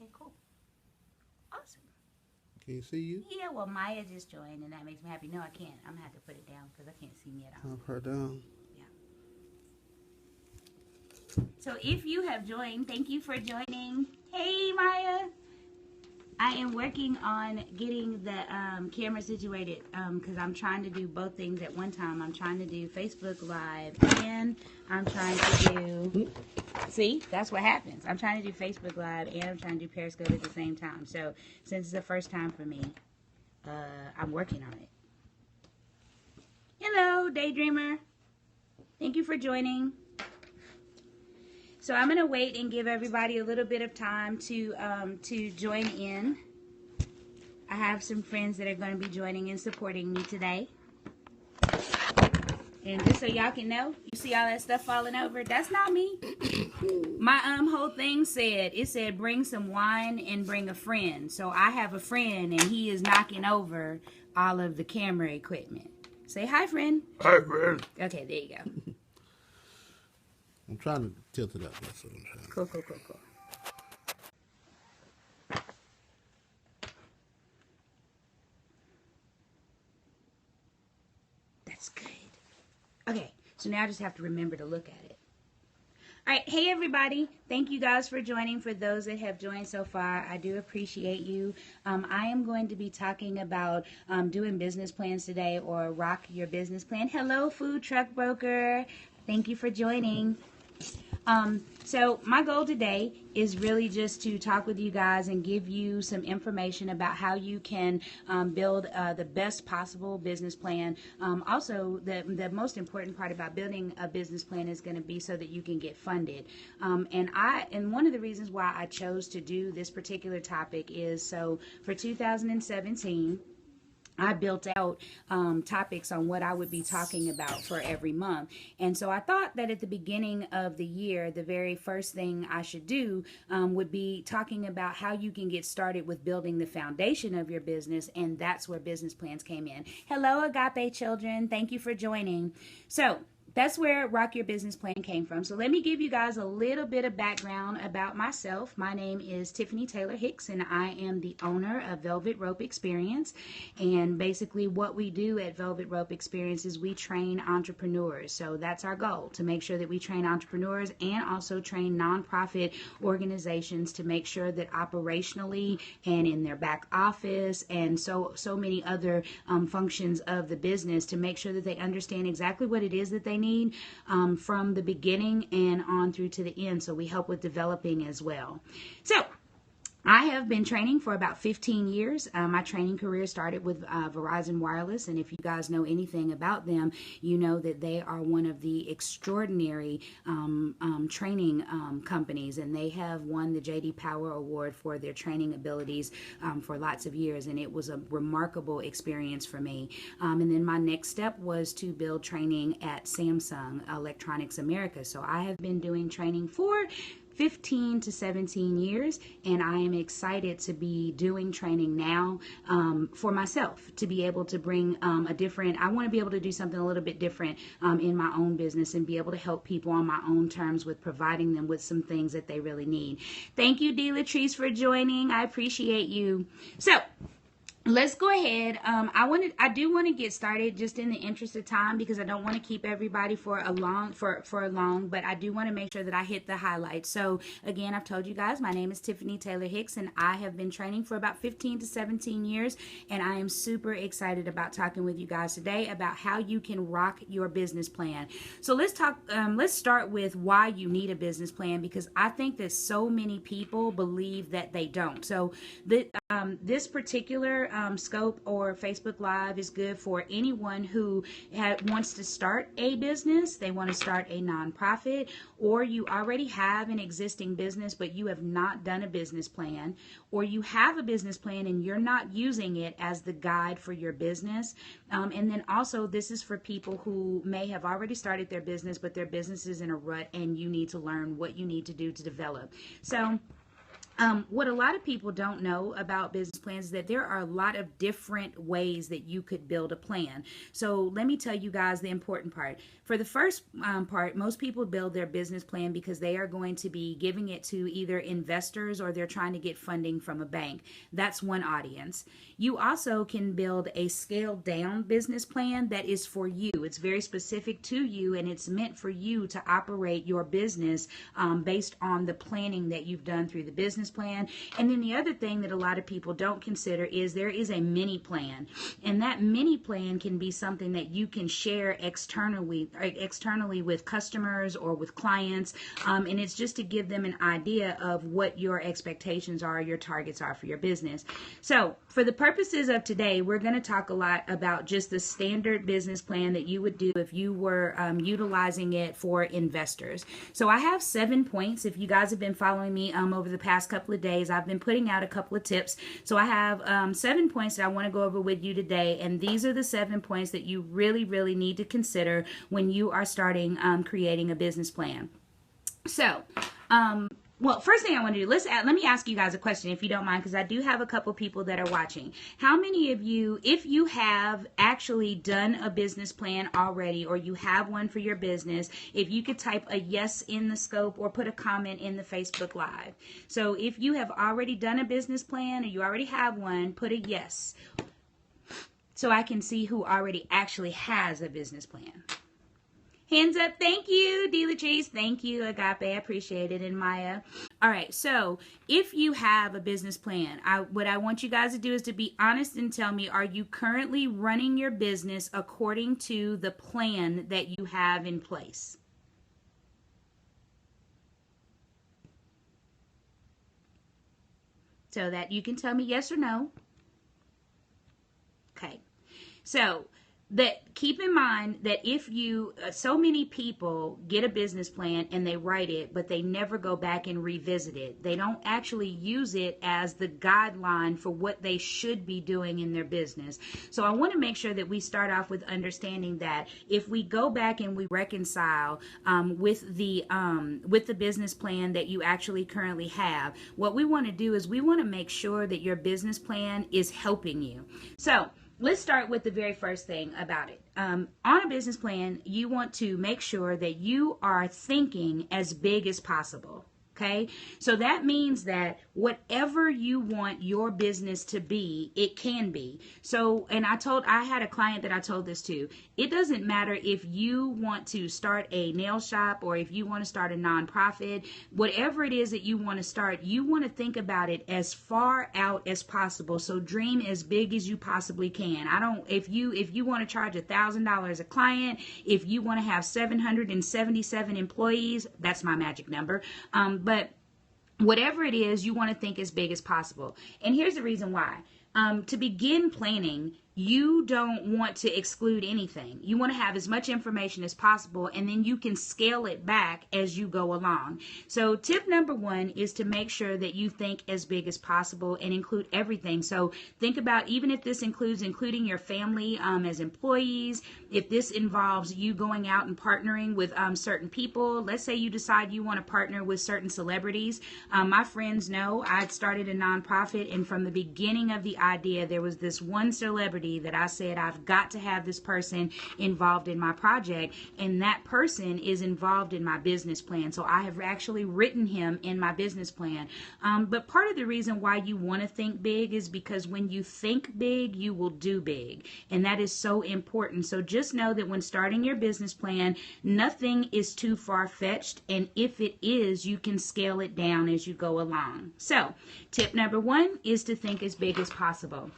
Okay, cool. Awesome. Can you see you? Yeah, well, Maya just joined, and that makes me happy. No, I can't. I'm going to have to put it down because I can't see me at all. I've her down. Yeah. So if you have joined, thank you for joining. Hey, Maya. I am working on getting the camera situated because I'm trying to do both things at one time. I'm trying to do Facebook Live and I'm trying to do, see, that's what happens. I'm trying to do Facebook Live and I'm trying to do Periscope at the same time. So since it's the first time for me, I'm working on it. Hello, Daydreamer. Thank you for joining. So I'm going to wait and give everybody a little bit of time to join in. I have some friends that are going to be joining and supporting me today. And just so y'all can know, you see all that stuff falling over? That's not me. My whole thing said, it said bring some wine and bring a friend. So I have a friend and he is knocking over all of the camera equipment. Say hi, friend. Hi, friend. Okay, there you go. I'm trying to tilt it up. That's what I'm trying. Cool, cool, cool, cool. That's good. Okay, so now I just have to remember to look at it. All right, hey everybody. Thank you guys for joining. For those that have joined so far, I do appreciate you. I am going to be talking about doing business plans today, or rock your business plan. Hello, food truck broker. Thank you for joining. So my goal today is really just to talk with you guys and give you some information about how you can build the best possible business plan. Also, the most important part about building a business plan is going to be so that you can get funded. And one of the reasons why I chose to do this particular topic is so for 2017. I built out topics on what I would be talking about for every month. And so I thought that at the beginning of the year, the very first thing I should do would be talking about how you can get started with building the foundation of your business. And that's where business plans came in. Hello, Agape children. Thank you for joining. So that's where Rock Your Business Plan came from. So let me give you guys a little bit of background about myself. My name is Tiffany Taylor Hicks, and I am the owner of Velvet Rope Experience. And basically what we do at Velvet Rope Experience is we train entrepreneurs. So that's our goal, to make sure that we train entrepreneurs and also train nonprofit organizations to make sure that operationally and in their back office and so many other functions of the business, to make sure that they understand exactly what it is that they need from the beginning and on through to the end. So we help with developing as well. So I have been training for about 15 years. My training career started with Verizon Wireless, and if you guys know anything about them, you know that they are one of the extraordinary training companies, and they have won the J.D. Power Award for their training abilities for lots of years, and it was a remarkable experience for me. And then my next step was to build training at Samsung Electronics America. So I have been doing training for 15 to 17 years, and I am excited to be doing training now for myself, to be able to bring I want to be able to do something a little bit different in my own business and be able to help people on my own terms with providing them with some things that they really need. Thank you, D. Latrice, for joining. I appreciate you. So let's go ahead. I do want to get started just in the interest of time, because I don't want to keep everybody for a long, but I do want to make sure that I hit the highlights. So again, I've told you guys, my name is Tiffany Taylor Hicks, and I have been training for about 15 to 17 years, and I am super excited about talking with you guys today about how you can rock your business plan. So let's start with why you need a business plan, because I think that so many people believe that they don't. So this particular scope or Facebook Live is good for anyone who wants to start a business, they want to start a nonprofit, or you already have an existing business but you have not done a business plan, or you have a business plan and you're not using it as the guide for your business. And then also this is for people who may have already started their business, but their business is in a rut and you need to learn what you need to do to develop. So What a lot of people don't know about business plans is that there are a lot of different ways that you could build a plan. So let me tell you guys the important part. For the first part, most people build their business plan because they are going to be giving it to either investors or they're trying to get funding from a bank. That's one audience. You also can build a scaled down business plan that is for you. It's very specific to you, and it's meant for you to operate your business based on the planning that you've done through the business plan. And then the other thing that a lot of people don't consider is there is a mini plan, and that mini plan can be something that you can share externally with customers or with clients, and it's just to give them an idea of what your expectations are, your targets are for your business. So for the purposes of today, we're going to talk a lot about just the standard business plan that you would do if you were utilizing it for investors. So I have 7 points. If you guys have been following me over the past couple of days, I've been putting out a couple of tips. So I have 7 points that I want to go over with you today, and these are the 7 points that you really, really need to consider when you are starting creating a business plan. So, well, first thing I want to do, let me ask you guys a question, if you don't mind, because I do have a couple people that are watching. How many of you, if you have actually done a business plan already, or you have one for your business, if you could type a yes in the scope or put a comment in the Facebook Live. So if you have already done a business plan or you already have one, put a yes, so I can see who already actually has a business plan. Hands up. Thank you, D. Latrice. Thank you, Agape. I appreciate it. And Maya. All right. So if you have a business plan, what I want you guys to do is to be honest and tell me, are you currently running your business according to the plan that you have in place? So that you can tell me yes or no. Okay. So that keep in mind that if you, so many people get a business plan and they write it, but they never go back and revisit it. They don't actually use it as the guideline for what they should be doing in their business. So I want to make sure that we start off with understanding that if we go back and we reconcile with the business plan that you actually currently have, what we want to do is we want to make sure that your business plan is helping you. So let's start with the very first thing about it. On a business plan, you want to make sure that you are thinking as big as possible. Okay, so that means that whatever you want your business to be, it can be. So, and I had a client that I told this to. It doesn't matter if you want to start a nail shop or if you want to start a nonprofit, whatever it is that you want to start, you want to think about it as far out as possible. So dream as big as you possibly can. If you want to charge $1,000 a client, if you want to have 777 employees, that's my magic number. But whatever it is, you want to think as big as possible. And here's the reason why. To begin planning, you don't want to exclude anything. You want to have as much information as possible, and then you can scale it back as you go along. So tip number 1 is to make sure that you think as big as possible and include everything. So think about, even if this includes including your family as employees, if this involves you going out and partnering with certain people. Let's say you decide you want to partner with certain celebrities. My friends know I started a nonprofit, and from the beginning of the idea, there was this one celebrity that I said, I've got to have this person involved in my project, and that person is involved in my business plan. So I have actually written him in my business plan. But part of the reason why you want to think big is because when you think big, you will do big. And that is so important. So just know that when starting your business plan, nothing is too far-fetched. And if it is, you can scale it down as you go along. So tip number 1 is to think as big as possible.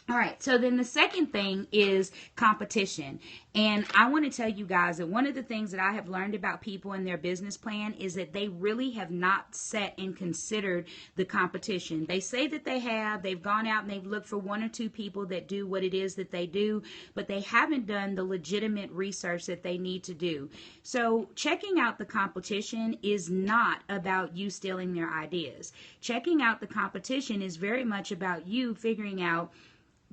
All right, so then the second thing is competition. And I want to tell you guys that one of the things that I have learned about people in their business plan is that they really have not sat and considered the competition. They say that they have. They've gone out and they've looked for 1 or 2 people that do what it is that they do, but they haven't done the legitimate research that they need to do. So checking out the competition is not about you stealing their ideas. Checking out the competition is very much about you figuring out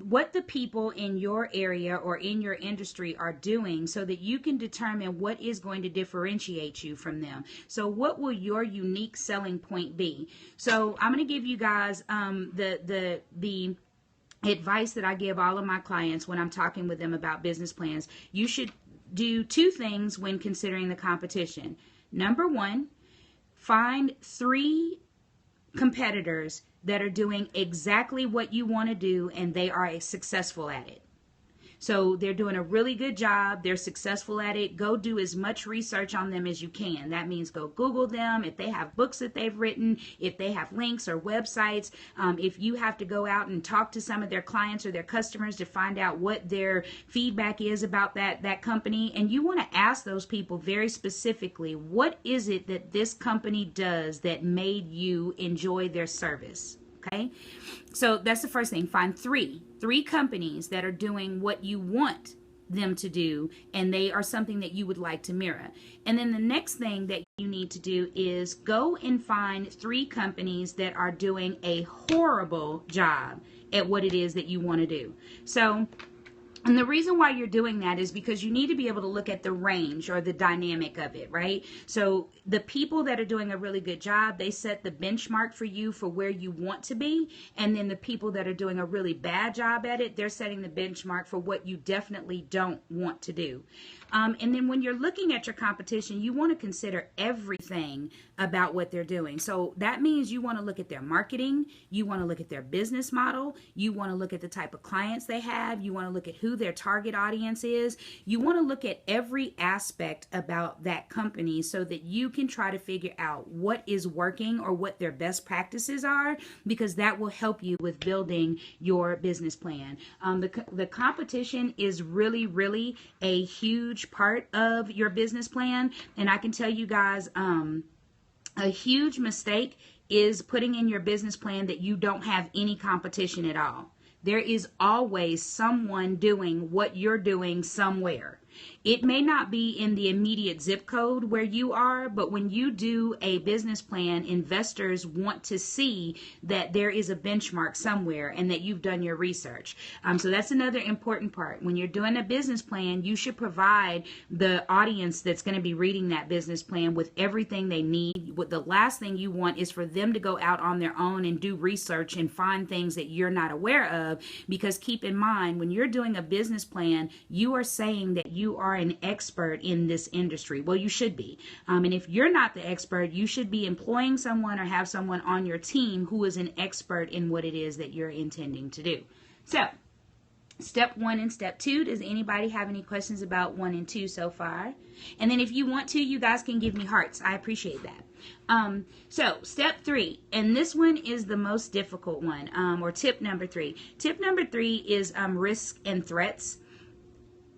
what the people in your area or in your industry are doing so that you can determine what is going to differentiate you from them. So what will your unique selling point be? So I'm going to give you guys the advice that I give all of my clients when I'm talking with them about business plans. You should do two things when considering the competition. Number one, find 3 competitors that are doing exactly what you want to do and they are successful at it. So they're doing a really good job. They're successful at it. Go do as much research on them as you can. That means go Google them. If they have books that they've written, if they have links or websites, if you have to go out and talk to some of their clients or their customers to find out what their feedback is about that company. And you want to ask those people very specifically, what is it that this company does that made you enjoy their service? Okay, so that's the first thing. Find three companies that are doing what you want them to do, and they are something that you would like to mirror. And then the next thing that you need to do is go and find 3 companies that are doing a horrible job at what it is that you want to do. So, and the reason why you're doing that is because you need to be able to look at the range or the dynamic of it, right? So the people that are doing a really good job, they set the benchmark for you for where you want to be. And then the people that are doing a really bad job at it, they're setting the benchmark for what you definitely don't want to do. And then when you're looking at your competition, you want to consider everything about what they're doing. So that means you want to look at their marketing, you want to look at their business model, you want to look at the type of clients they have, you want to look at who their target audience is. You want to look at every aspect about that company so that you can try to figure out what is working or what their best practices are, because that will help you with building your business plan. The competition is really, really a huge part of your business plan. And I can tell you guys, a huge mistake is putting in your business plan that you don't have any competition at all. There is always someone doing what you're doing somewhere. It may not be in the immediate zip code where you are, but when you do a business plan, investors want to see that there is a benchmark somewhere and that you've done your research. So that's another important part. When you're doing a business plan, you should provide the audience that's going to be reading that business plan with everything they need. What the last thing you want is for them to go out on their own and do research and find things that you're not aware of, because keep in mind, when you're doing a business plan, you are saying that you are an expert in this industry. Well, you should be. And if you're not the expert, you should be employing someone or have someone on your team who is an expert in what it is that you're intending to do. So, step 1 and step 2, does anybody have any questions about 1 and 2 so far? And then if you want to, you guys can give me hearts. I appreciate that. So step 3, and this one is the most difficult one, or tip number 3. Tip number 3 is risk and threats.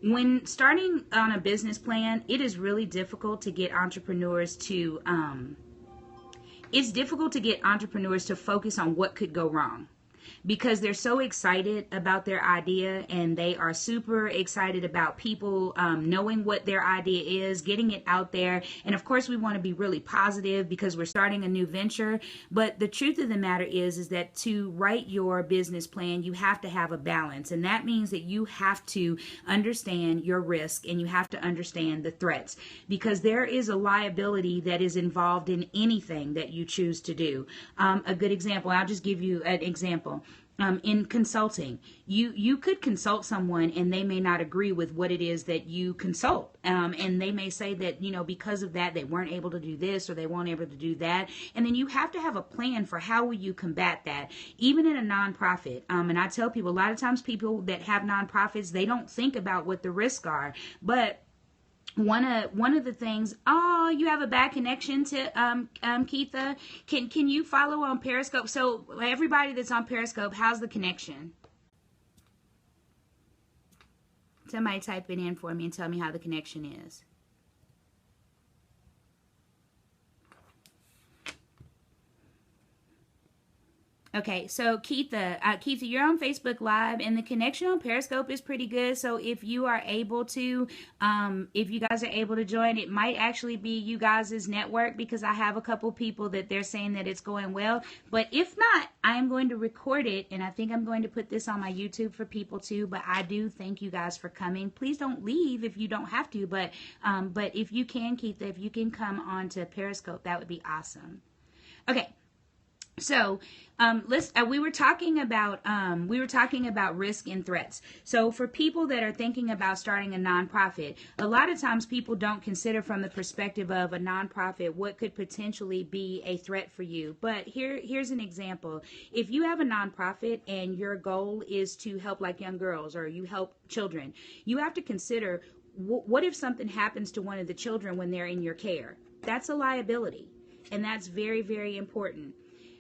When starting on a business plan, it is really difficult to get entrepreneurs to, focus on what could go wrong, because they're so excited about their idea and they are super excited about people knowing what their idea is, getting it out there. And of course, we want to be really positive because we're starting a new venture. But the truth of the matter is that to write your business plan, you have to have a balance. And that means that you have to understand your risk and you have to understand the threats, because there is a liability that is involved in anything that you choose to do. A good example, I'll just give you an example. In consulting, you could consult someone and they may not agree with what it is that you consult. And they may say that, because of that, they weren't able to do this or they weren't able to do that. And then you have to have a plan for how will you combat that, even in a nonprofit. And I tell people, a lot of times people that have nonprofits, they don't think about what the risks are. But one of the things, you have a bad connection to Keitha. Can you follow on Periscope? So everybody that's on Periscope, how's the connection? Somebody type it in for me and tell me how the connection is. Okay, so Keitha, you're on Facebook Live, and the connection on Periscope is pretty good. So if you are able to, if you guys are able to join, it might actually be you guys' network, because I have a couple people that they're saying that it's going well. But if not, I am going to record it, and I think I'm going to put this on my YouTube for people too. But I do thank you guys for coming. Please don't leave if you don't have to, but if you can, Keitha, if you can come on to Periscope, that would be awesome. Okay. So we were talking about risk and threats. So for people that are thinking about starting a nonprofit, a lot of times people don't consider from the perspective of a nonprofit what could potentially be a threat for you. But here's an example. If you have a nonprofit and your goal is to help like young girls, or you help children, you have to consider what if something happens to one of the children when they're in your care. That's a liability, and that's very, very important.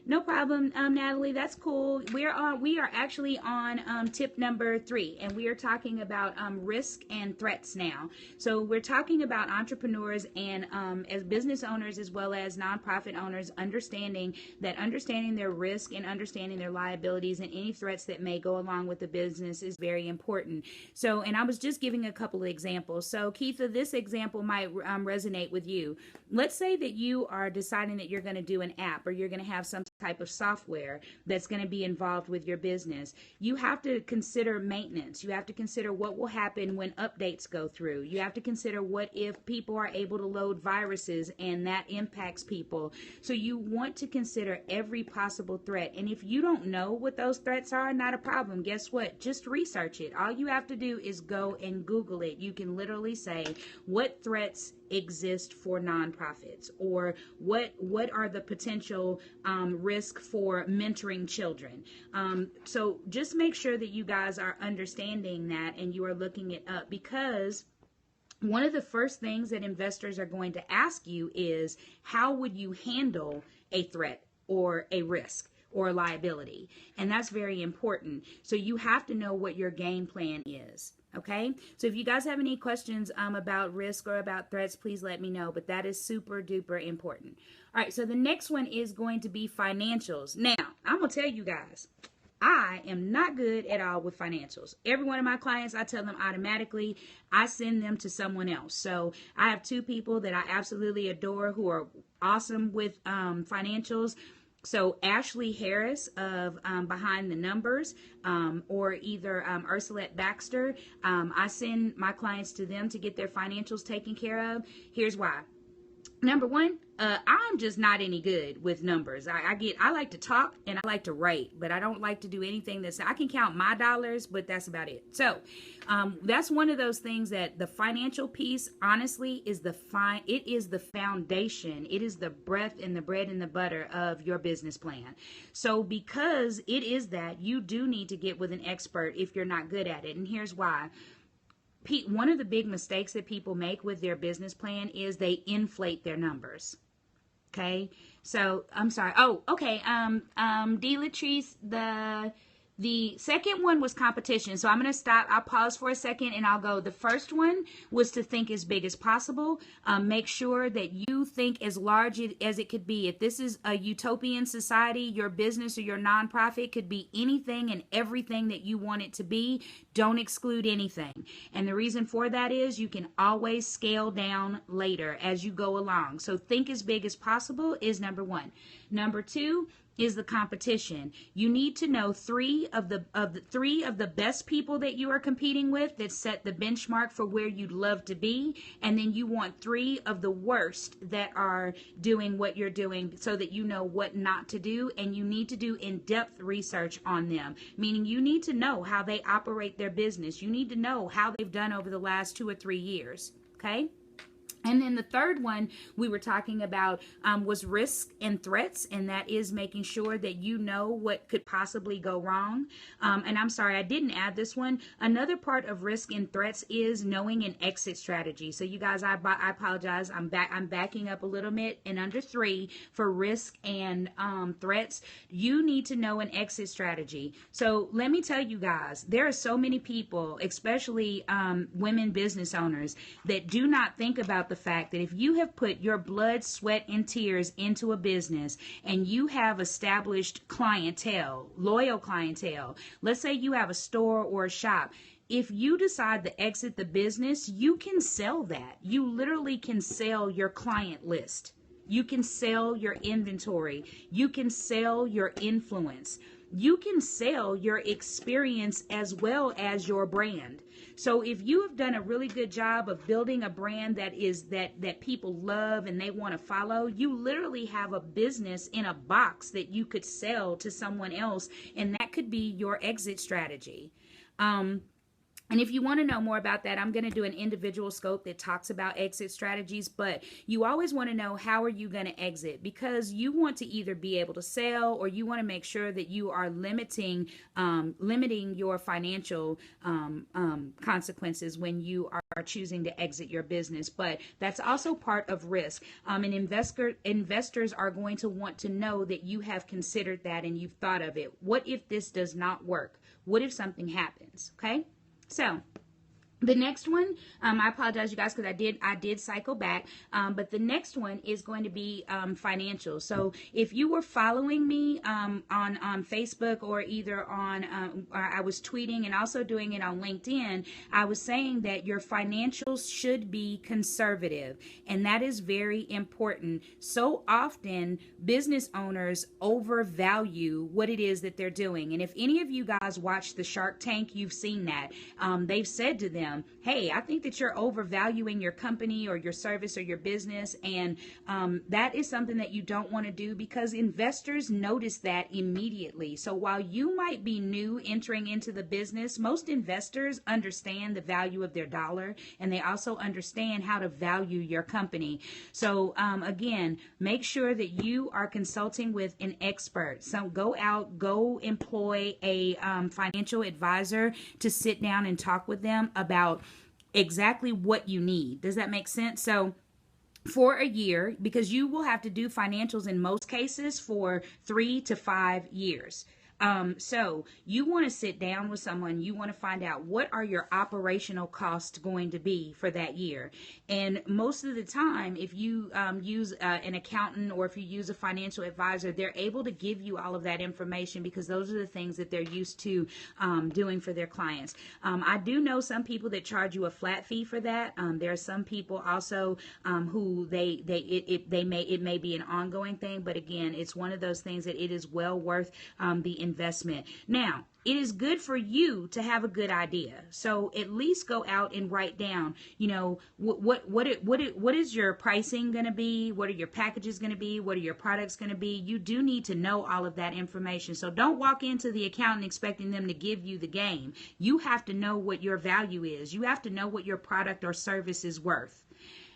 No problem, Natalie. That's cool. We are actually on tip number 3, and we are talking about risk and threats now. So we're talking about entrepreneurs and as business owners, as well as nonprofit owners, understanding their risk and understanding their liabilities and any threats that may go along with the business is very important. So, and I was just giving a couple of examples. So Keitha, this example might resonate with you. Let's say that you are deciding that you're going to do an app, or you're going to have some type of software that's going to be involved with your business. You have to consider maintenance. You have to consider what will happen when updates go through. You have to consider what if people are able to load viruses and that impacts people. So you want to consider every possible threat. And if you don't know what those threats are, not a problem. Guess what? Just research it. All you have to do is go and Google it. You can literally say, what threats exist for nonprofits, or what are the potential risk for mentoring children. So just make sure that you guys are understanding that and you are looking it up, because one of the first things that investors are going to ask you is, how would you handle a threat or a risk or a liability? And that's very important. So you have to know what your game plan is. Okay, so if you guys have any questions about risk or about threats, please let me know. But that is super duper important. All right, so the next one is going to be financials. Now, I'm going to tell you guys, I am not good at all with financials. Every one of my clients, I tell them automatically, I send them to someone else. So I have 2 people that I absolutely adore who are awesome with financials. So Ashley Harris of Behind the Numbers, or either Ursulette Baxter, I send my clients to them to get their financials taken care of. Here's why. Number one, I'm just not any good with numbers. I like to talk and I like to write, but I don't like to do anything I can count my dollars, but that's about it. So that's one of those things that the financial piece, honestly, is the foundation. It is the breath and the bread and the butter of your business plan. So because it is that, you do need to get with an expert if you're not good at it. And here's why. One of the big mistakes that people make with their business plan is they inflate their numbers. Okay, so I'm sorry. Oh, okay. D. Latrice, the second one was competition. So I'm going to stop. I'll pause for a second and I'll go. The first one was to think as big as possible. Make sure that you think as large as it could be. If this is a utopian society, your business or your nonprofit could be anything and everything that you want it to be. Don't exclude anything. And the reason for that is you can always scale down later as you go along. So think as big as possible is number 1. Number 2 is the competition. You need to know 3 of the best people that you are competing with that set the benchmark for where you'd love to be, and then you want 3 of the worst that are doing what you're doing, so that you know what not to do. And you need to do in-depth research on them, meaning you need to know how they operate their business. You need to know how they've done over the last 2 or 3 years. Okay. And then the third one we were talking about was risk and threats, and that is making sure that you know what could possibly go wrong. And I'm sorry, I didn't add this one. Another part of risk and threats is knowing an exit strategy. So you guys, I apologize. I'm backing up a little bit. And under 3 for risk and threats, you need to know an exit strategy. So let me tell you guys, there are so many people, especially women business owners, that do not think about about the fact that if you have put your blood, sweat, and tears into a business and you have established clientele, loyal clientele, let's say you have a store or a shop, if you decide to exit the business, you can sell that. You literally can sell your client list. You can sell your inventory. You can sell your influence. You can sell your experience as well as your brand. So if you have done a really good job of building a brand that people love and they want to follow, you literally have a business in a box that you could sell to someone else, and that could be your exit strategy. And if you want to know more about that, I'm going to do an individual scope that talks about exit strategies, but you always want to know, how are you going to exit? Because you want to either be able to sell, or you want to make sure that you are limiting your financial consequences when you are choosing to exit your business. But that's also part of risk. And investors are going to want to know that you have considered that and you've thought of it. What if this does not work? What if something happens? Okay. So the next one, I apologize, you guys, because I did cycle back. But the next one is going to be financial. So if you were following me on Facebook, or either on, or I was tweeting and also doing it on LinkedIn, I was saying that your financials should be conservative, and that is very important. So often business owners overvalue what it is that they're doing. And if any of you guys watch the Shark Tank, you've seen that. They've said to them, hey, I think that you're overvaluing your company or your service or your business. And that is something that you don't want to do, because investors notice that immediately. So while you might be new entering into the business, most investors understand the value of their dollar, and they also understand how to value your company. So again, make sure that you are consulting with an expert. So go employ a financial advisor to sit down and talk with them about exactly what you need. Does that make sense? So for a year, because you will have to do financials in most cases for 3 to 5 years. So you want to sit down with someone, you want to find out, what are your operational costs going to be for that year? And most of the time, if you use an accountant, or if you use a financial advisor, they're able to give you all of that information, because those are the things that they're used to doing for their clients. I do know some people that charge you a flat fee for that. There are some people also who it may be an ongoing thing, but again, it's one of those things that it is well worth the investment. Now, it is good for you to have a good idea. So at least go out and write down, what is your pricing going to be? What are your packages going to be? What are your products going to be? You do need to know all of that information. So don't walk into the accountant expecting them to give you the game. You have to know what your value is. You have to know what your product or service is worth.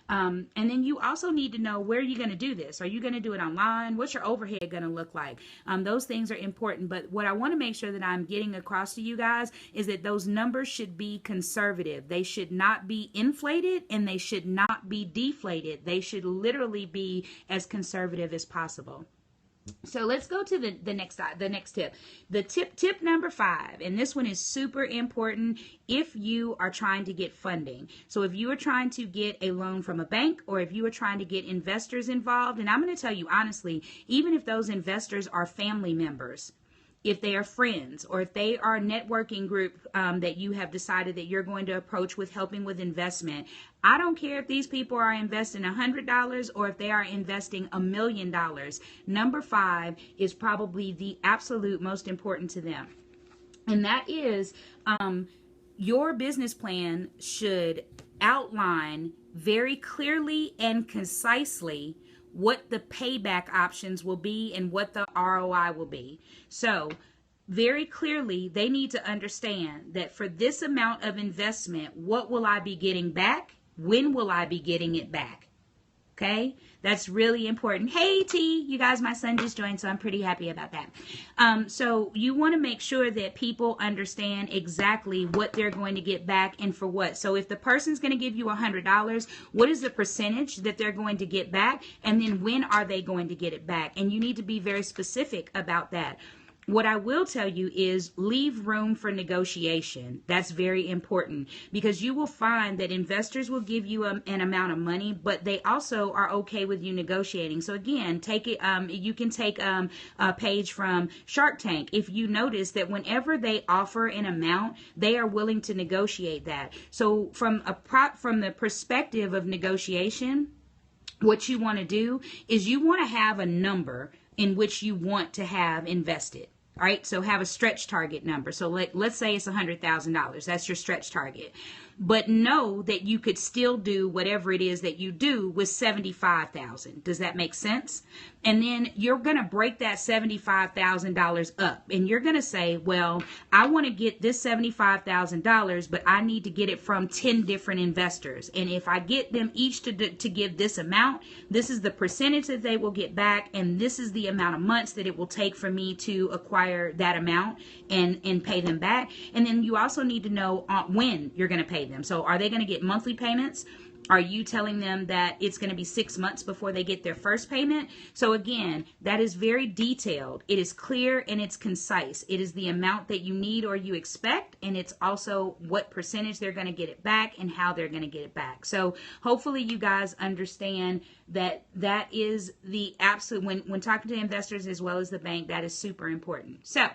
And then you also need to know, where are you going to do this? Are you going to do it online? What's your overhead going to look like? Those things are important. But what I want to make sure that I'm getting across to you guys is that those numbers should be conservative. They should not be inflated, and they should not be deflated. They should literally be as conservative as possible. So let's go to the next tip. The tip number 5, and this one is super important if you are trying to get funding. So if you are trying to get a loan from a bank, or if you are trying to get investors involved, and I'm going to tell you honestly, even if those investors are family members, if they are friends, or if they are a networking group that you have decided that you're going to approach with helping with investment, I don't care if these people are investing $100 or if they are investing $1 million. Number 5 is probably the absolute most important to them. And that is, your business plan should outline very clearly and concisely what the payback options will be and what the ROI will be. So very clearly, they need to understand that for this amount of investment, what will I be getting back? When will I be getting it back? Okay, that's really important. Hey T, you guys, my son just joined, so I'm pretty happy about that. So you want to make sure that people understand exactly what they're going to get back and for what. So if the person's going to give you $100, what is the percentage that they're going to get back? And then when are they going to get it back? And you need to be very specific about that. What I will tell you is leave room for negotiation. That's very important, because you will find that investors will give you an amount of money, but they also are okay with you negotiating. So again, take it. You can take a page from Shark Tank. If you notice that whenever they offer an amount, they are willing to negotiate that. So from the perspective of negotiation, what you want to do is you want to have a number in which you want to have invested. All right, so have a stretch target number. So let's say it's $100,000. That's your stretch target. But know that you could still do whatever it is that you do with $75,000. Does that make sense? And then you're going to break that $75,000 up. And you're going to say, well, I want to get this $75,000, but I need to get it from 10 different investors. And if I get them each to give this amount, this is the percentage that they will get back. And this is the amount of months that it will take for me to acquire that amount and pay them back. And then you also need to know when you're going to pay them. So are they going to get monthly payments? Are you telling them that it's going to be 6 months before they get their first payment? So again, that is very detailed. It is clear and it's concise. It is the amount that you need or you expect, and it's also what percentage they're going to get it back and how they're going to get it back. So hopefully you guys understand that that is the absolute, when talking to investors as well as the bank, that is super important. So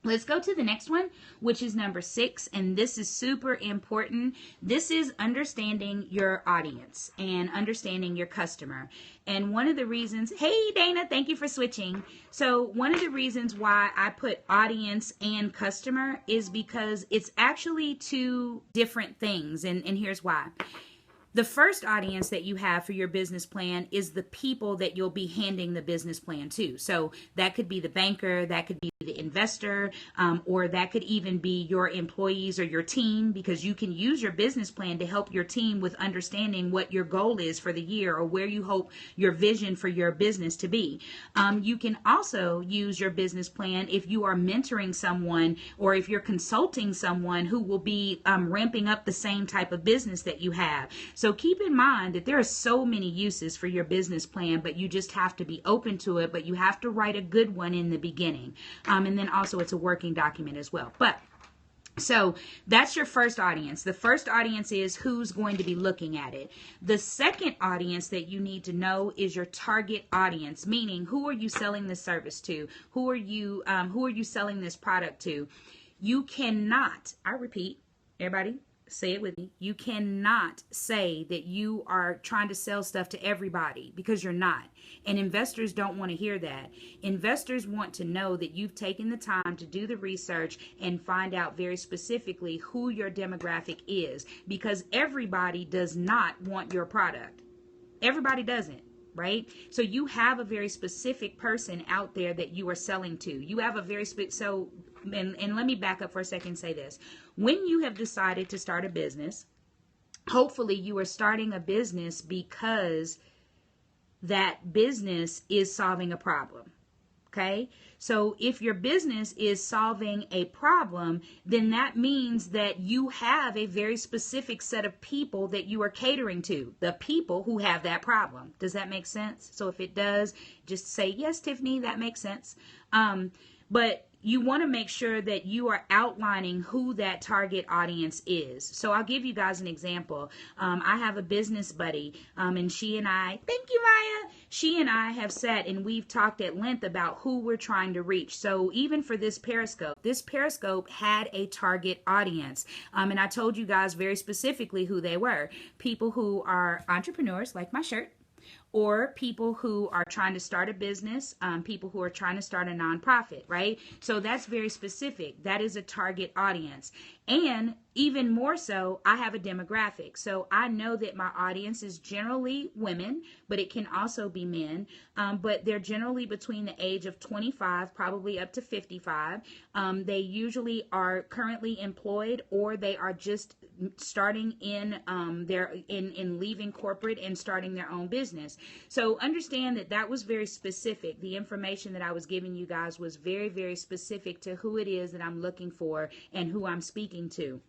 let's go to the next one, which is number 6, and this is super important. This is understanding your audience and understanding your customer. And one of the reasons, hey Dana, thank you for switching. So one of the reasons why I put audience and customer is because it's actually two different things, and here's why. The first audience that you have for your business plan is the people that you'll be handing the business plan to. So that could be the banker, that could be the investor, or that could even be your employees or your team, because you can use your business plan to help your team with understanding what your goal is for the year or where you hope your vision for your business to be. You can also use your business plan if you are mentoring someone or if you're consulting someone who will be ramping up the same type of business that you have. So keep in mind that there are so many uses for your business plan, but you just have to be open to it, but you have to write a good one in the beginning. And then also it's a working document as well. But so that's your first audience. The first audience is who's going to be looking at it. The second audience that you need to know is your target audience, meaning who are you selling this service to? Who are you selling this product to? You cannot, I repeat, everybody, say it with me. You cannot say that you are trying to sell stuff to everybody, because you're not. And investors don't want to hear that. Investors want to know that you've taken the time to do the research and find out very specifically who your demographic is, because everybody does not want your product. Everybody doesn't. Right? So you have a very specific person out there that you are selling to. You have a very and let me back up for a second and say this. When you have decided to start a business, hopefully you are starting a business because that business is solving a problem. Okay? So if your business is solving a problem, then that means that you have a very specific set of people that you are catering to, the people who have that problem. Does that make sense? So if it does, just say, yes, Tiffany, that makes sense. But you want to make sure that you are outlining who that target audience is. So I'll give you guys an example. I have a business buddy, and she and I, thank you, Maya. She and I have sat and we've talked at length about who we're trying to reach. So even for this Periscope had a target audience. And I told you guys very specifically who they were. People who are entrepreneurs, like my shirt, or people who are trying to start a business, people who are trying to start a nonprofit, right? So that's very specific. That is a target audience. And even more so, I have a demographic. So I know that my audience is generally women, but it can also be men. But they're generally between the age of 25, probably up to 55. They usually are currently employed, or they are just starting in leaving corporate and starting their own business. So understand that that was very specific. The information that I was giving you guys was very, very specific to who it is that I'm looking for and who I'm speaking to.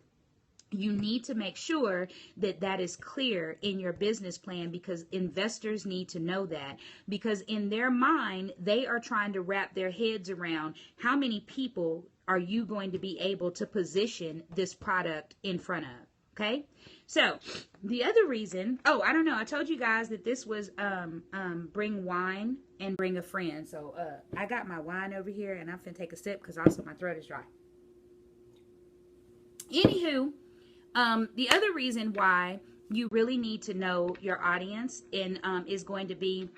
you need to make sure that that is clear in your business plan, because investors need to know that, because in their mind they are trying to wrap their heads around how many people are you going to be able to position this product in front of. Okay, so the other reason, oh, I don't know, I told you guys that this was bring wine and bring a friend. So I got my wine over here and I'm finna take a sip because also my throat is dry. Anywho, the other reason why you really need to know your audience and is going to be,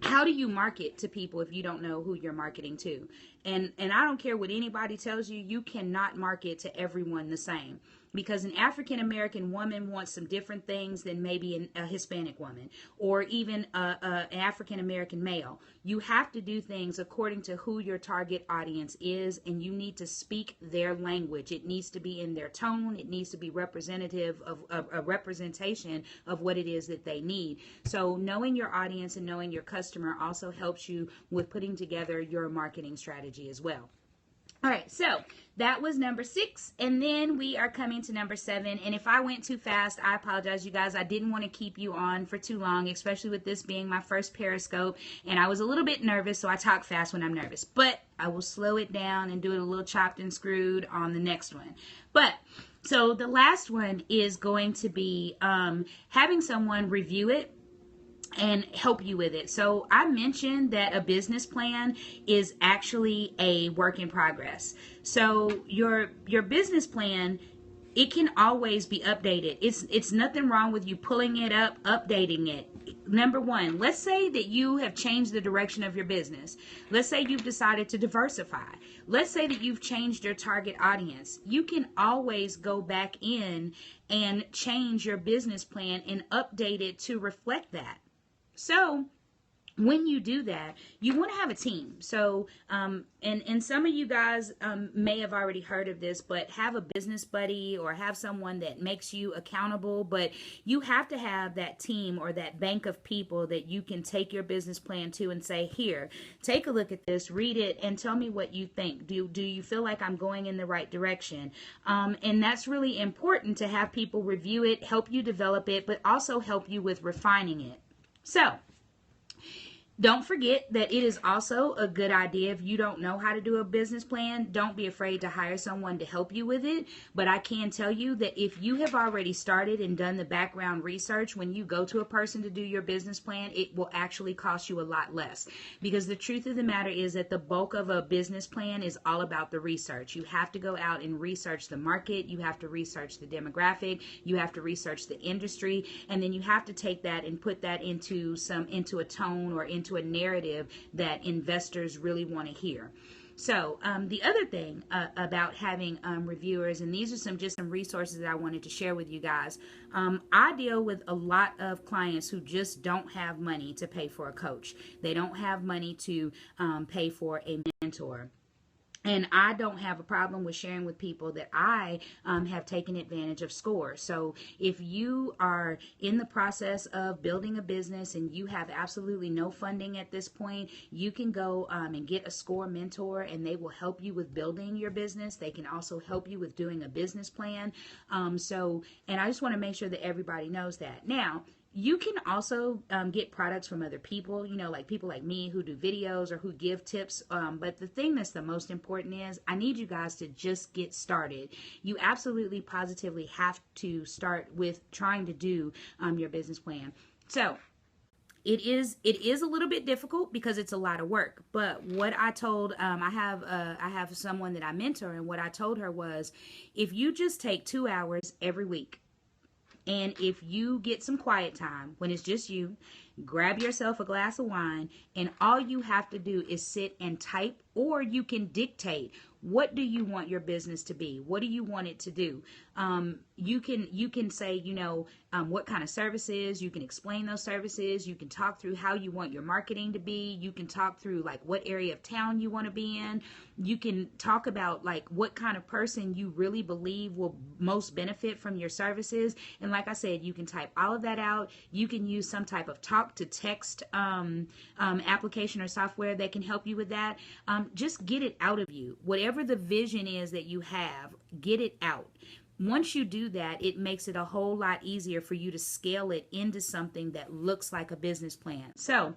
how do you market to people if you don't know who you're marketing to? And I don't care what anybody tells you, you cannot market to everyone the same, because an African American woman wants some different things than maybe a Hispanic woman, or even an African American male. You have to do things according to who your target audience is, and you need to speak their language. It needs to be in their tone. It needs to be representative of a representation of what it is that they need. So knowing your audience and knowing your customer also helps you with putting together your marketing strategy as well. All right, so that was number 6, and then we are coming to number 7. And if I went too fast, I apologize, you guys. I didn't want to keep you on for too long, especially with this being my first Periscope, and I was a little bit nervous, so I talk fast when I'm nervous. But I will slow it down and do it a little chopped and screwed on the next one. But so the last one is going to be having someone review it and help you with it. So I mentioned that a business plan is actually a work in progress. So your business plan, it can always be updated. It's nothing wrong with you pulling it up, updating it. Number one, let's say that you have changed the direction of your business. Let's say you've decided to diversify. Let's say that you've changed your target audience. You can always go back in and change your business plan and update it to reflect that. So when you do that, you want to have a team. So, and some of you guys may have already heard of this, but have a business buddy or have someone that makes you accountable. But you have to have that team or that bank of people that you can take your business plan to and say, here, take a look at this, read it, and tell me what you think. Do you feel like I'm going in the right direction? And that's really important, to have people review it, help you develop it, but also help you with refining it. So, don't forget that it is also a good idea, if you don't know how to do a business plan, don't be afraid to hire someone to help you with it. But I can tell you that if you have already started and done the background research, when you go to a person to do your business plan, it will actually cost you a lot less. Because the truth of the matter is that the bulk of a business plan is all about the research. You have to go out and research the market, you have to research the demographic, you have to research the industry, and then you have to take that and put that into a tone or into a narrative that investors really want to hear. So the other thing about having reviewers, and these are just some resources that I wanted to share with you guys. I deal with a lot of clients who just don't have money to pay for a coach. They don't have money to pay for a mentor. And I don't have a problem with sharing with people that I have taken advantage of SCORE. So if you are in the process of building a business and you have absolutely no funding at this point, you can go and get a SCORE mentor, and they will help you with building your business. They can also help you with doing a business plan. And I just want to make sure that everybody knows that. Now, you can also get products from other people, like people like me who do videos or who give tips. But the thing that's the most important is I need you guys to just get started. You absolutely positively have to start with trying to do your business plan. So it is a little bit difficult because it's a lot of work. But what I told, I have someone that I mentor, and what I told her was, if you just take 2 hours every week, and if you get some quiet time when it's just you, grab yourself a glass of wine, and all you have to do is sit and type, or you can dictate. What do you want your business to be? What do you want it to do? You can say, what kind of services. You can explain those services. You can talk through how you want your marketing to be. You can talk through like what area of town you want to be in. You can talk about like what kind of person you really believe will most benefit from your services. And like I said, you can type all of that out. You can use some type of talk to text application or software that can help you with that. Just get it out of you. Whatever the vision is that you have, get it out. once you do that, it makes it a whole lot easier for you to scale it into something that looks like a business plan. So,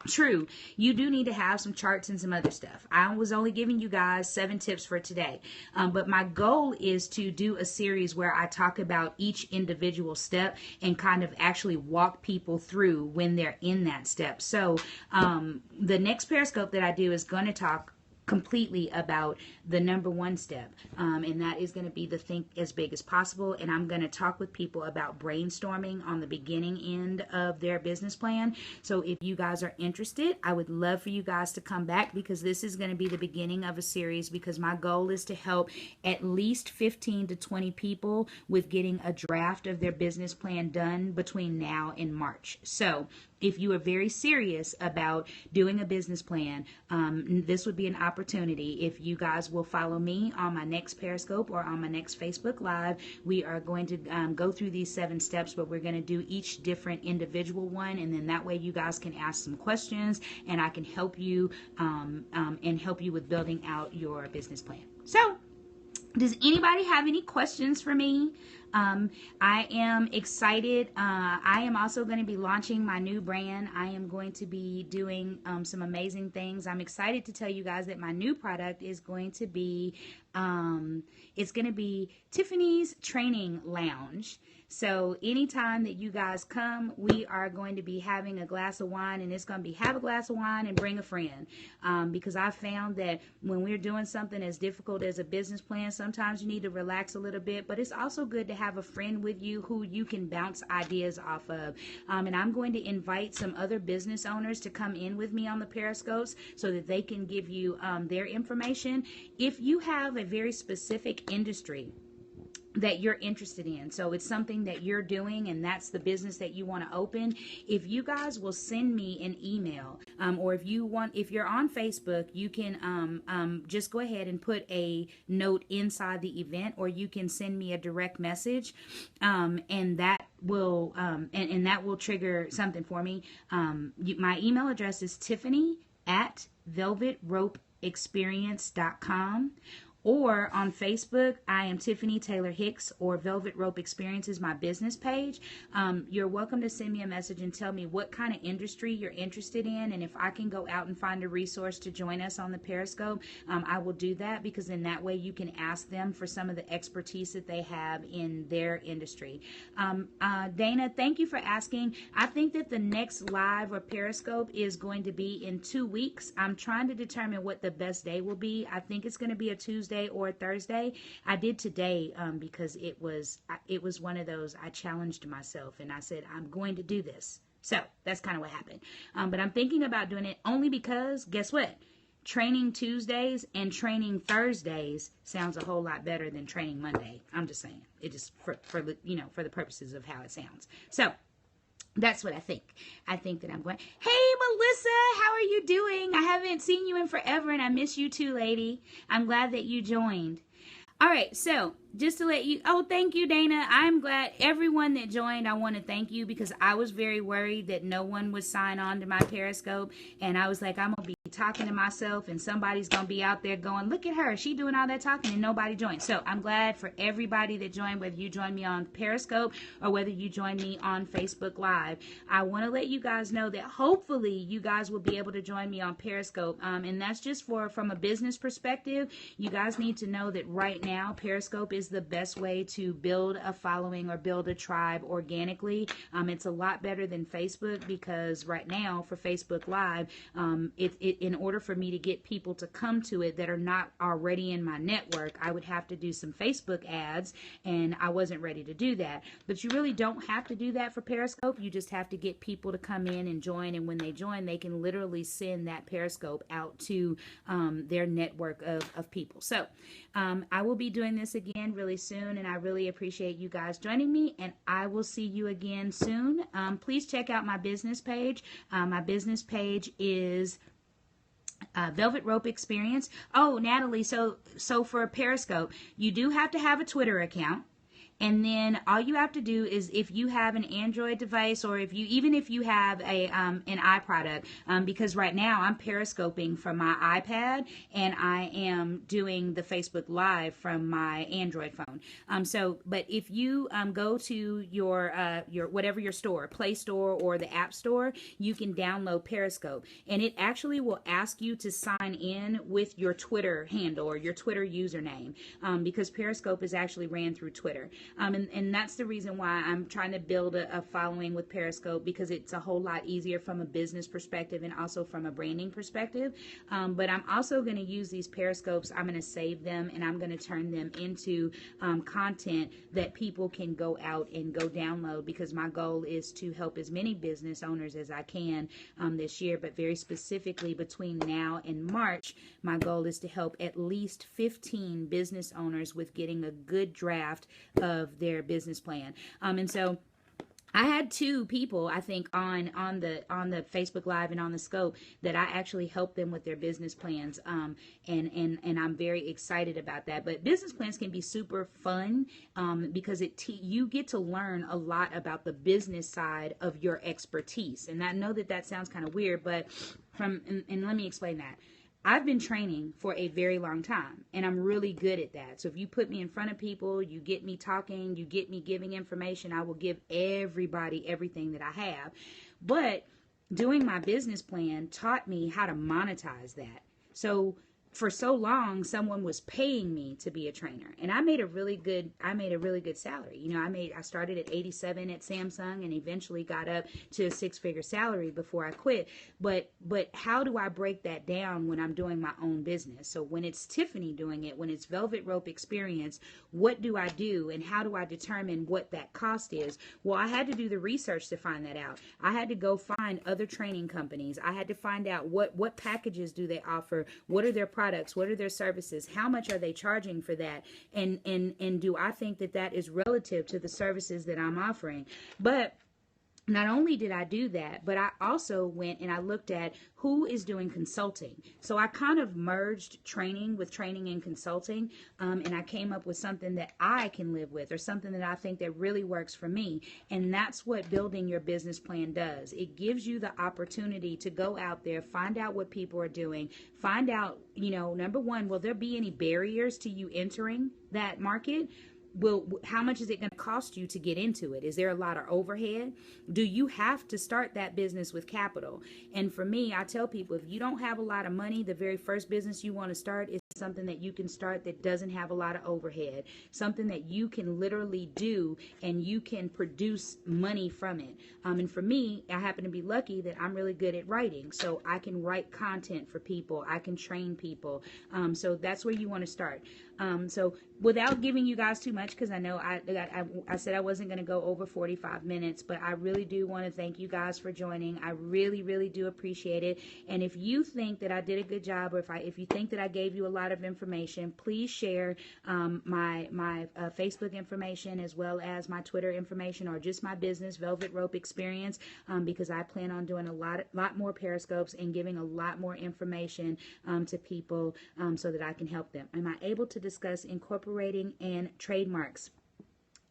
true, you do need to have some charts and some other stuff. I was only giving you guys 7 tips for today, but my goal is to do a series where I talk about each individual step and kind of actually walk people through when they're in that step. So the next Periscope that I do is going to talk completely about the number 1 step, and that is going to be the think as big as possible. And I'm going to talk with people about brainstorming on the beginning end of their business plan. So if you guys are interested, I would love for you guys to come back, because this is going to be the beginning of a series, because my goal is to help at least 15 to 20 people with getting a draft of their business plan done between now and March. So if you are very serious about doing a business plan, this would be an opportunity. If you guys will follow me on my next Periscope or on my next Facebook Live, we are going to go through these 7 steps, but we're going to do each different individual one, and then that way you guys can ask some questions, and I can help you and help you with building out your business plan. So, does anybody have any questions for me? I am excited. I am also going to be launching my new brand. I am going to be doing some amazing things. I'm excited to tell you guys that my new product is going to be, it's going to be Tiffany's Training Lounge. So anytime that you guys come, we are going to be having a glass of wine, and it's going to be have a glass of wine and bring a friend. Because I found that when we're doing something as difficult as a business plan, sometimes you need to relax a little bit, but it's also good to have a friend with you who you can bounce ideas off of. And I'm going to invite some other business owners to come in with me on the Periscopes so that they can give you their information. If you have a very specific industry that you're interested in, so it's something that you're doing and that's the business that you want to open, if you guys will send me an email, or if you're on Facebook, you can just go ahead and put a note inside the event, or you can send me a direct message, and that will and that will trigger something for me. My email address is tiffany@velvetropeexperience.com. Or on Facebook, I am Tiffany Taylor Hicks, or Velvet Rope Experience is my business page. You're welcome to send me a message and tell me what kind of industry you're interested in, and if I can go out and find a resource to join us on the Periscope, I will do that, because in that way you can ask them for some of the expertise that they have in their industry. Dana, thank you for asking. I think that the next live or Periscope is going to be in 2 weeks. I'm trying to determine what the best day will be. I think it's going to be a Tuesday or a Thursday. I did today because it was one of those, I challenged myself and I said, I'm going to do this. So that's kind of what happened. But I'm thinking about doing it only because, guess what? Training Tuesdays and training Thursdays sounds a whole lot better than training Monday. I'm just saying. It just for the purposes of how it sounds. So that's what I think. I think that I'm going, hey, Melissa, how are you doing? I haven't seen you in forever, and I miss you too, lady. I'm glad that you joined. All right, so just to let you, oh, thank you, Dana. I'm glad everyone that joined, I want to thank you, because I was very worried that no one would sign on to my Periscope, and I was like, I'm going to be talking to myself, and somebody's going to be out there going, look at her, she doing all that talking, and nobody joined. So I'm glad for everybody that joined, whether you joined me on Periscope or whether you joined me on Facebook Live. I want to let you guys know that hopefully you guys will be able to join me on Periscope, and that's just from a business perspective. You guys need to know that right now Periscope is the best way to build a following or build a tribe organically. It's a lot better than Facebook, because right now for Facebook Live, in order for me to get people to come to it that are not already in my network, I would have to do some Facebook ads, and I wasn't ready to do that. But you really don't have to do that for Periscope. You just have to get people to come in and join, and when they join, they can literally send that Periscope out to their network of people. So I will be doing this again really soon, and I really appreciate you guys joining me, and I will see you again soon. Please check out my business page. My business page is Velvet Rope Experience. Oh, Natalie, so for Periscope, you do have to have a Twitter account. And then all you have to do is, if you have an Android device, or if you have an iProduct, because right now I'm periscoping from my iPad and I am doing the Facebook Live from my Android phone. But if you go to your whatever your store, Play Store or the App Store, you can download Periscope, and it actually will ask you to sign in with your Twitter handle or your Twitter username, because Periscope is actually ran through Twitter. And that's the reason why I'm trying to build a following with Periscope, because it's a whole lot easier from a business perspective and also from a branding perspective. But I'm also going to use these Periscopes. I'm going to save them, and I'm going to turn them into content that people can go out and go download, because my goal is to help as many business owners as I can this year. But very specifically, between now and March, my goal is to help at least 15 business owners with getting a good draft of their business plan. And so I had 2 people, I think, on the Facebook Live and on the Scope that I actually helped them with their business plans, and I'm very excited about that. But business plans can be super fun, because you get to learn a lot about the business side of your expertise. And I know that sounds kind of weird, but and let me explain that. I've been training for a very long time, and I'm really good at that. So if you put me in front of people, you get me talking, you get me giving information, I will give everybody everything that I have. But doing my business plan taught me how to monetize that. So for so long, someone was paying me to be a trainer, and I made a really good salary. You know, I started at 87 at Samsung and eventually got up to a 6-figure salary before I quit. But how do I break that down when I'm doing my own business? So when it's Tiffany doing it, when it's Velvet Rope Experience, what do I do, and how do I determine what that cost is? Well, I had to do the research to find that out. I had to go find other training companies. I had to find out what packages do they offer, what are their products, what are their services, how much are they charging for that, and do I think that is relative to the services that I'm offering? But not only did I do that, but I also went and I looked at who is doing consulting. So I kind of merged training with training and consulting, and I came up with something that I can live with, or something that I think that really works for me. And that's what building your business plan does. It gives you the opportunity to go out there, find out what people are doing, find out, number one, will there be any barriers to you entering that market? How much is it going to cost you to get into it? Is there a lot of overhead? Do you have to start that business with capital? And for me, I tell people, if you don't have a lot of money, the very first business you want to start is something that you can start that doesn't have a lot of overhead, something that you can literally do and you can produce money from it. And for me, I happen to be lucky that I'm really good at writing, so I can write content for people, I can train people. So that's where you want to start. So without giving you guys too much, because I know I said I wasn't going to go over 45 minutes, but I really do want to thank you guys for joining. I really, really do appreciate it. And if you think that I did a good job, or if you think that I gave you a lot of information, please share my Facebook information as well as my Twitter information, or just my business, Velvet Rope Experience, because I plan on doing a lot more Periscopes and giving a lot more information to people so that I can help them. Am I able to discuss incorporating and trademarks?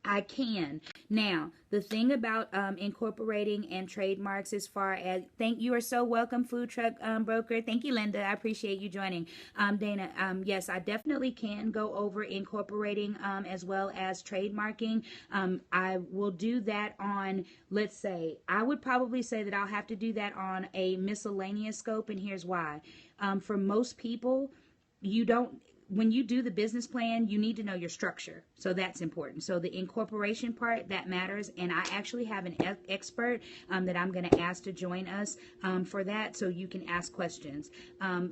I can. Now, the thing about incorporating and trademarks, as far as, you are so welcome, Food Truck Broker. Thank you, Linda. I appreciate you joining. Dana, yes, I definitely can go over incorporating as well as trademarking. I will do that on, let's say, I would probably say that I'll have to do that on a miscellaneous scope, and here's why. For most people, when you do the business plan, you need to know your structure. So that's important. So the incorporation part, that matters. And I actually have an expert that I'm going to ask to join us for that, so you can ask questions.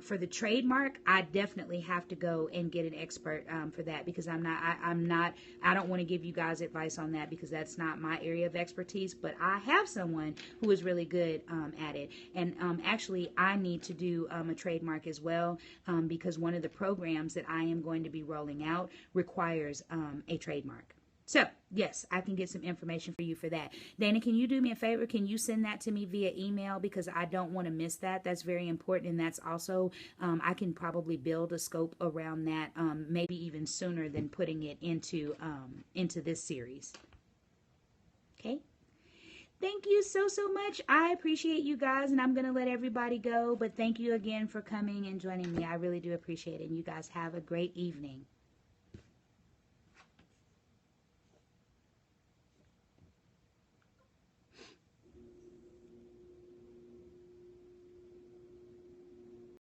For the trademark, I definitely have to go and get an expert for that, because I don't want to give you guys advice on that, because that's not my area of expertise, but I have someone who is really good at it. And actually, I need to do a trademark as well, because one of the programs that I am going to be rolling out requires a trademark. So, yes, I can get some information for you for that. Dana, can you do me a favor? Can you send that to me via email? Because I don't want to miss that. That's very important. And that's also, I can probably build a scope around that, maybe even sooner than putting it into this series. Okay? Thank you so much. I appreciate you guys, and I'm going to let everybody go. But thank you again for coming and joining me. I really do appreciate it. And you guys have a great evening.